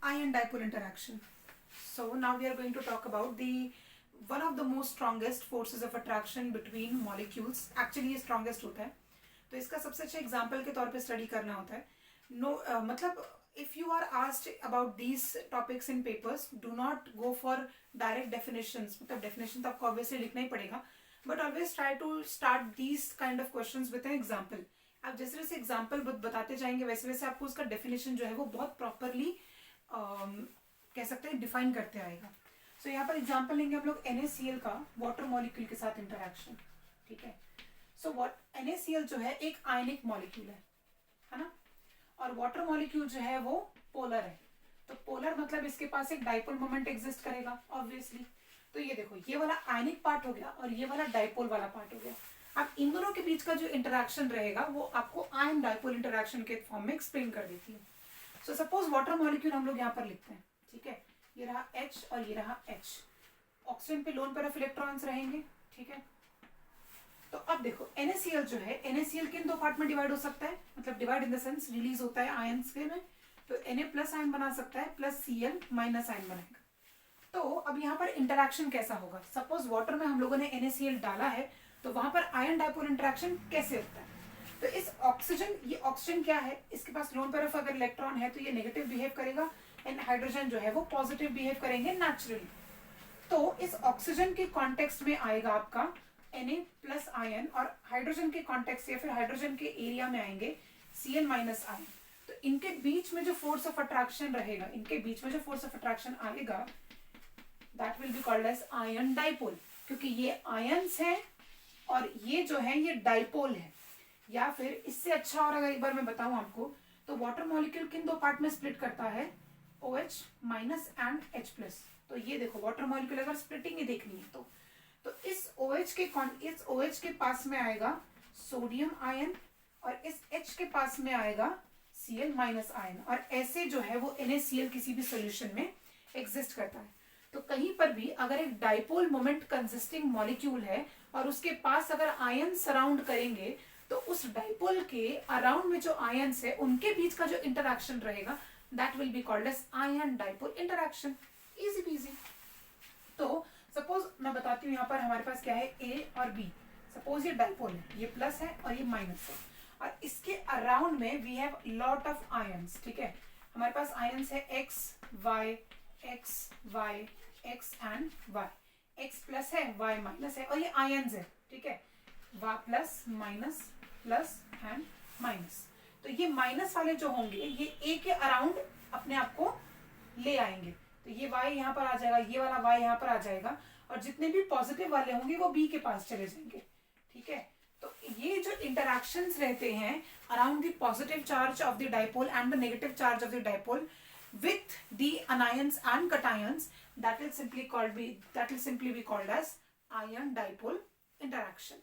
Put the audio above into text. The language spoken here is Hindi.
ion dipole interaction. So now we are going to talk about the one of the most strongest forces of attraction between molecules. Actually ये strongest होता है, तो इसका सबसे अच्छा एग्जाम्पल के तौर पे स्टडी करना होता है. मतलब if you are asked about these topics in papers, do not go for direct definitions. मतलब definition तो आपको obviously लिखना ही पड़ेगा, but always try to start these kind of questions with an example. आप जैसे जैसे एग्जाम्पल बताते जाएंगे वैसे वैसे आपको उसका डेफिनेशन जो है वो बहुत प्रॉपरली कह सकते हैं डिफाइन करते आएगा. सो यहाँ पर एग्जाम्पल लेंगे हम लोग NaCl का वाटर मॉलिक्यूल के साथ इंटरेक्शन. ठीक है. सो NaCl जो है एक आयनिक मॉलिक्यूल है ना, और वाटर मॉलिक्यूल जो है वो पोलर है. तो पोलर मतलब इसके पास एक डाइपोल मोमेंट एग्जिस्ट करेगा ऑब्वियसली. तो ये देखो, ये वाला आयनिक पार्ट हो गया और ये वाला डाइपोल वाला पार्ट हो गया. अब इन दोनों के बीच का जो इंटरेक्शन रहेगा वो आपको आयन डाइपोल इंटरेक्शन के फॉर्म में एक्सप्लेन कर देती है. सो सपोज वाटर मॉलिक्यूल हम लोग यहाँ पर लिखते हैं. ठीक है. ये रहा H और ये रहा H. ऑक्सीजन पे लोन पेयर ऑफ इलेक्ट्रॉन्स रहेंगे. ठीक है. तो अब देखो NaCl जो है, NaCl किन दो पार्ट में डिवाइड हो सकता है, मतलब divide in the sense release होता है आयंस के में. तो Na प्लस आयन बना सकता है प्लस Cl माइनस आयन बनाएगा. तो अब यहाँ पर इंटरेक्शन कैसा होगा. सपोज वाटर में हम लोगों ने NaCl डाला है, तो वहां पर आयन डाइपोल इंटरेक्शन कैसे होता है. तो इस ऑक्सीजन, ये ऑक्सीजन क्या है, इसके पास लोन पेयर ऑफ अगर इलेक्ट्रॉन है तो ये नेगेटिव बिहेव करेगा, एंड हाइड्रोजन जो है वो पॉजिटिव बिहेव करेंगे नेचुरली. तो इस ऑक्सीजन के कॉन्टेक्स्ट में आएगा आपका Na प्लस आयन, और हाइड्रोजन के कॉन्टेक्स्ट या फिर हाइड्रोजन के एरिया में आएंगे Cl माइनस आयन. तो इनके बीच में जो फोर्स ऑफ अट्रैक्शन रहेगा, इनके बीच में जो फोर्स ऑफ अट्रैक्शन आएगा, that will be called as ion dipole, क्योंकि ये आयंस है और ये जो है ये डाइपोल है. या फिर इससे अच्छा और अगर एक बार मैं बताऊं आपको, तो वाटर मॉलिक्यूल किन दो पार्ट में स्प्लिट करता है, OH minus and H plus. तो ये देखो वाटर मॉलिक्यूल अगर स्प्लिटिंग ही देखनी है तो इस OH के पास में आएगा सोडियम आयन और इस H के पास में आएगा Cl माइनस आयन, और ऐसे जो है वो NaCl किसी भी सोल्यूशन में एग्जिस्ट करता है. तो कहीं पर भी अगर एक डाइपोल मोमेंट कंसिस्टिंग मॉलिक्यूल है और उसके पास अगर आयन सराउंड करेंगे, तो उस डाइपोल के अराउंड में जो आयन्स है उनके बीच का जो इंटरेक्शन रहेगा, that will be called as ion dipole interaction. Easy peasy. तो सपोज मैं बताती हूँ यहाँ पर हमारे पास क्या है, A और B. सपोज ये डाइपोल है, ये प्लस है और ये माइनस है, और इसके अराउंड में we have lot of ions. ठीक है. हमारे पास आयन्स है X, Y, X and Y. X plus है, Y माइनस है, और ये आयन्स है. ठीक है. Y plus and minus. तो ये माइनस वाले जो होंगे ये A के अराउंड अपने आप को ले आएंगे. तो ये Y यहाँ पर आ जाएगा, ये वाला Y यहाँ पर आ जाएगा, और जितने भी पॉजिटिव वाले होंगे वो B के पास चले जाएंगे. ठीक है. तो ये जो इंटरैक्शंस रहते हैं around the positive charge of the dipole and the negative charge of the dipole with the anions and cations, that will simply be called as ion dipole interaction.